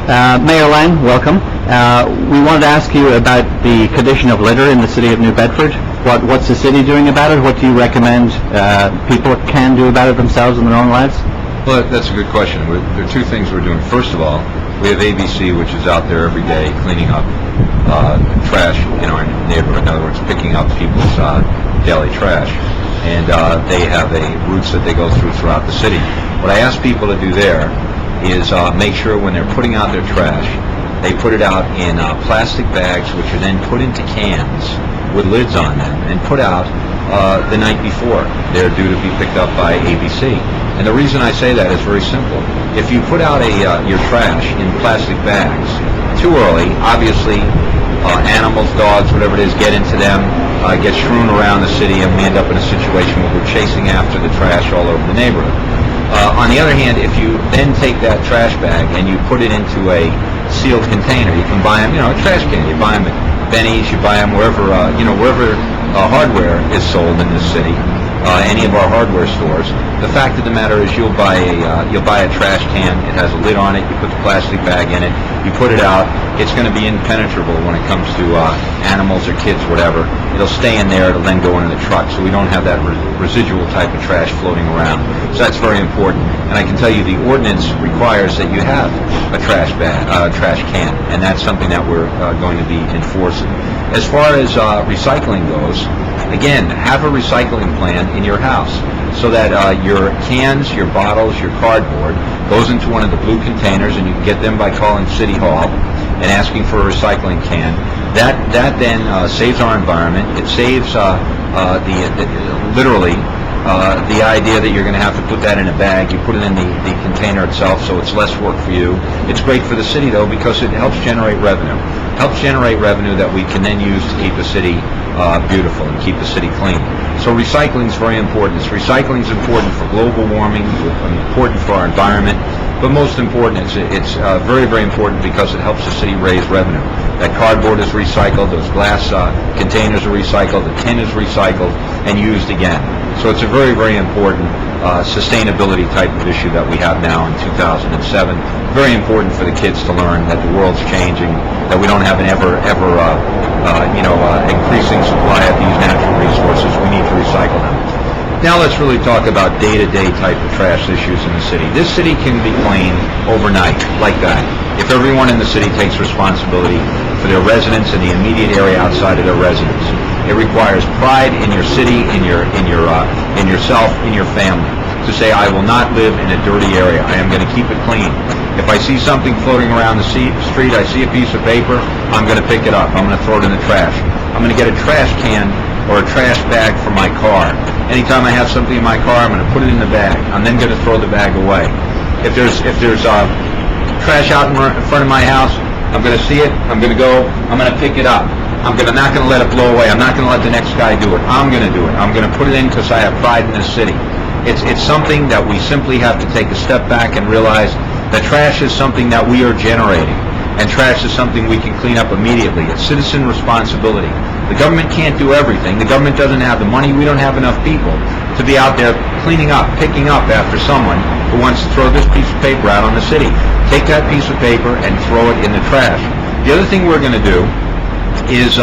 Mayor Lang, welcome. We wanted to ask you about the condition of litter in the city of New Bedford. What's the city doing about it? What do you recommend people can do about it themselves in their own lives? Well, that's a good question. There are two things we're doing. First of all, we have ABC, which is out there every day cleaning up trash in our neighborhood. In other words, picking up people's daily trash. And they have routes that they go throughout the city. What I ask people to do there is make sure when they're putting out their trash, they put it out in plastic bags, which are then put into cans with lids on them and put out the night before they're due to be picked up by ABC. And the reason I say that is very simple. If you put out your trash in plastic bags too early, obviously animals, dogs, whatever it is, get into them, get strewn around the city, and we end up in a situation where we're chasing after the trash all over the neighborhood. On the other hand, if you then take that trash bag and you put it into a sealed container, you can buy them, a trash can. You buy them at Benny's, you buy them wherever, wherever hardware is sold in this city, any of our hardware stores. The fact of the matter is you'll buy a trash can. It has a lid on it. You put the plastic bag in it. You put it out. It's going to be impenetrable when it comes to animals or kids, whatever. It'll stay in there. It'll then go into the truck, so we don't have that residual type of trash floating around. So that's very important. And I can tell you the ordinance requires that you have a trash can, and that's something that we're going to be enforcing. As far as recycling goes, again, have a recycling plan in your house so that your cans, your bottles, your cardboard goes into one of the blue containers, and you can get them by calling City Hall and asking for a recycling can. That then saves our environment. It saves literally the idea that you're going to have to put that in a bag. You put it in the container itself, so it's less work for you. It's great for the city, though, because it helps generate revenue. Helps generate revenue that we can then use to keep the city beautiful and keep the city clean. So recycling is very important. Recycling is important for global warming, important for our environment, but most important, it's very, very important because it helps the city raise revenue. That cardboard is recycled, those glass containers are recycled, the tin is recycled and used again. So it's a very, very important sustainability type of issue that we have now in 2007. Very important for the kids to learn that the world's changing, that we don't have an ever increasing supply of these natural resources. We need to recycle them. Now let's really talk about day-to-day type of trash issues in the city. This city can be cleaned overnight, like that, if everyone in the city takes responsibility for their residents and the immediate area outside of their residence. It requires pride in your city, in yourself, in your family, to say, I will not live in a dirty area. I am going to keep it clean. If I see something floating around the street, I see a piece of paper, I'm going to pick it up. I'm going to throw it in the trash. I'm going to get a trash can or a trash bag for my car. Anytime I have something in my car, I'm going to put it in the bag. I'm then going to throw the bag away. If there's trash out in front of my house, I'm going to see it. I'm going to go. I'm going to pick it up. I'm not going to let it blow away. I'm not going to let the next guy do it. I'm going to do it. I'm going to put it in because I have pride in this city. It's something that we simply have to take a step back and realize that trash is something that we are generating, and trash is something we can clean up immediately. It's citizen responsibility. The government can't do everything. The government doesn't have the money. We don't have enough people to be out there cleaning up, picking up after someone who wants to throw this piece of paper out on the city. Take that piece of paper and throw it in the trash. The other thing we're going to do is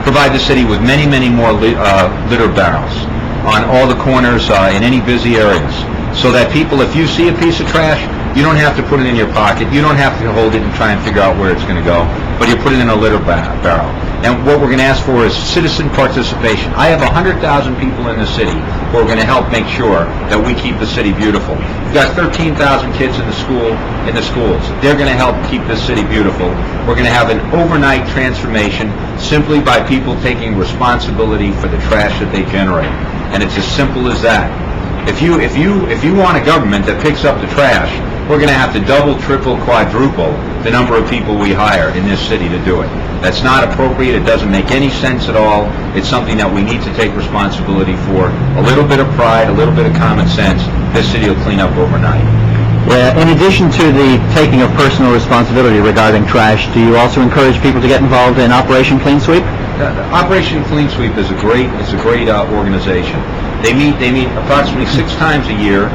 provide the city with many, many more litter barrels on all the corners in any busy areas, so that people, if you see a piece of trash, you don't have to put it in your pocket. You don't have to hold it and try and figure out where it's going to go, but you put it in a litter barrel. And what we're going to ask for is citizen participation. I have 100,000 people in the city who are going to help make sure that we keep the city beautiful. We've got 13,000 kids in the schools. They're going to help keep this city beautiful. We're going to have an overnight transformation simply by people taking responsibility for the trash that they generate. And it's as simple as that. If you want a government that picks up the trash, we're going to have to double, triple, quadruple the number of people we hire in this city to do it. That's not appropriate. It doesn't make any sense at all. It's something that we need to take responsibility for. A little bit of pride, a little bit of common sense, this city will clean up overnight. In addition to the taking of personal responsibility regarding trash, do you also encourage people to get involved in Operation Clean Sweep? Operation Clean Sweep is a great organization. They meet approximately 6 times a year.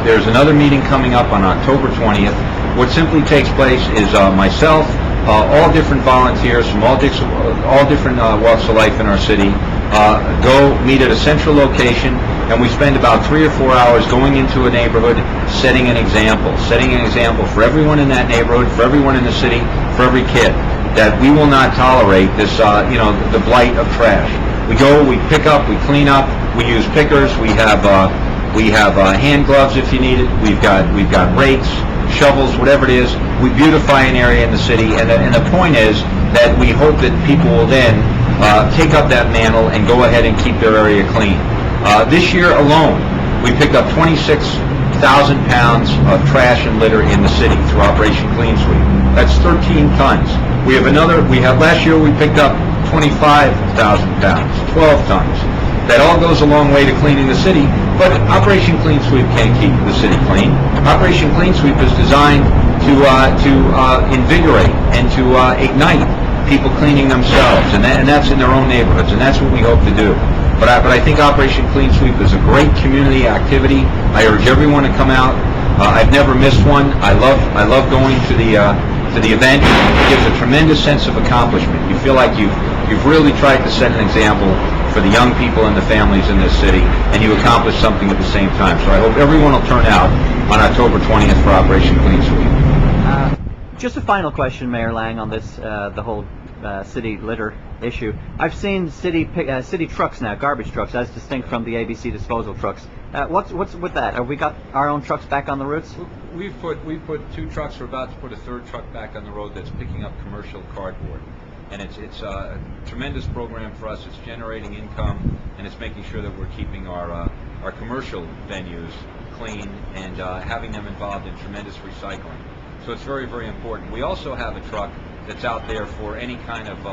There's another meeting coming up on October 20th What simply takes place is myself, all different volunteers from all different walks of life in our city go meet at a central location, and we spend about 3 or 4 hours going into a neighborhood, setting an example for everyone in that neighborhood, for everyone in the city, for every kid, that we will not tolerate this, the blight of trash. We go, we pick up, we clean up, we use pickers, we have hand gloves if you need it, we've got rakes, shovels, whatever it is. We beautify an area in the city, and the point is that we hope that people will then take up that mantle and go ahead and keep their area clean. This year alone, we picked up 26,000 pounds of trash and litter in the city through Operation Clean Sweep. That's 13 tons. Last year we picked up 25,000 pounds, 12 tons. That all goes a long way to cleaning the city, but Operation Clean Sweep can't keep the city clean. Operation Clean Sweep is designed to invigorate and to ignite people cleaning themselves, and that's in their own neighborhoods, and that's what we hope to do. But I think Operation Clean Sweep is a great community activity. I urge everyone to come out. I've never missed one. I love going to the event. It gives a tremendous sense of accomplishment. You feel like you've really tried to set an example for the young people and the families in this city, and you accomplish something at the same time. So I hope everyone will turn out on October 20th for Operation Clean Sweep. Just a final question, Mayor Lang, on this, the whole city litter issue. I've seen city trucks now, garbage trucks, as distinct from the ABC disposal trucks. What's with that? Have we got our own trucks back on the routes? We've put 2 trucks. We're about to put a 3rd truck back on the road that's picking up commercial cardboard. And it's a tremendous program for us. It's generating income, and it's making sure that we're keeping our commercial venues clean and having them involved in tremendous recycling. So it's very, very important. We also have a truck that's out there for any kind of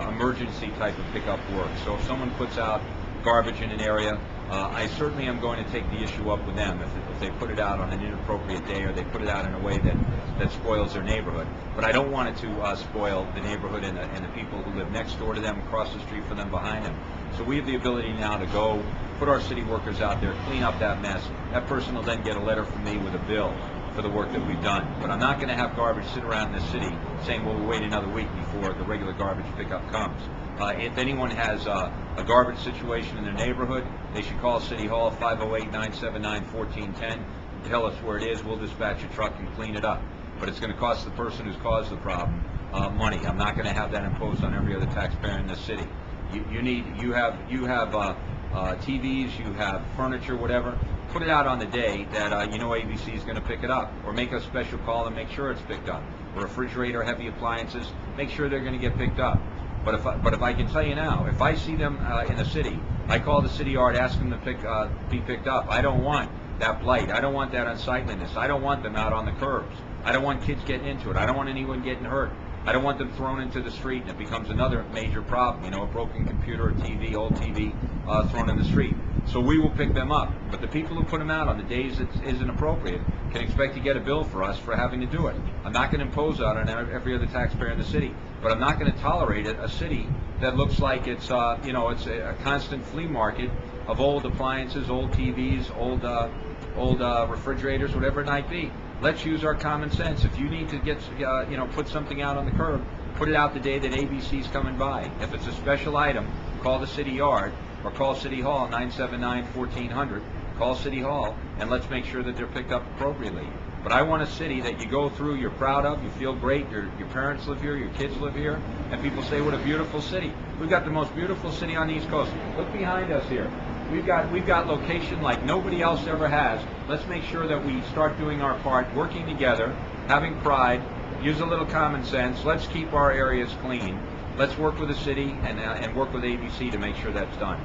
emergency type of pickup work. So if someone puts out garbage in an area, I certainly am going to take the issue up with them if they put it out on an inappropriate day, or they put it out in a way that spoils their neighborhood. But I don't want it to spoil the neighborhood and the people who live next door to them, across the street from them, behind them. So we have the ability now to go put our city workers out there, clean up that mess. That person will then get a letter from me with a bill for the work that we've done. But I'm not going to have garbage sit around in the city saying, well, we'll wait another week before the regular garbage pickup comes. If anyone has a garbage situation in their neighborhood, they should call City Hall, 508-979-1410. Tell us where it is. We'll dispatch a truck and clean it up. But it's going to cost the person who's caused the problem money. I'm not going to have that imposed on every other taxpayer in this city. You have TVs, you have furniture, whatever. Put it out on the day that ABC is going to pick it up, or make a special call and make sure it's picked up. A refrigerator, heavy appliances, make sure they're going to get picked up. But if I can tell you now, if I see them in the city, I call the city yard, ask them to be picked up. I don't want that blight. I don't want that unsightliness. I don't want them out on the curbs. I don't want kids getting into it. I don't want anyone getting hurt. I don't want them thrown into the street and it becomes another major problem. A broken computer, a TV, old TV thrown in the street. So we will pick them up. But the people who put them out on the days it isn't appropriate can expect to get a bill for us for having to do it. I'm not going to impose that on every other taxpayer in the city, but I'm not going to tolerate a city that looks like it's it's a constant flea market of old appliances, old TVs, old refrigerators, whatever it might be. Let's use our common sense. If you need to get put something out on the curb, put it out the day that ABC's coming by. If it's a special item, call the city yard or call City Hall, 979-1400. Call City Hall and let's make sure that they're picked up appropriately. But I want a city that you go through, you're proud of, you feel great, your parents live here, your kids live here, and people say, what a beautiful city. We've got the most beautiful city on the East Coast. Look behind us here. We've got location like nobody else ever has. Let's make sure that we start doing our part, working together, having pride, use a little common sense. Let's keep our areas clean. Let's work with the city and work with ABC to make sure that's done.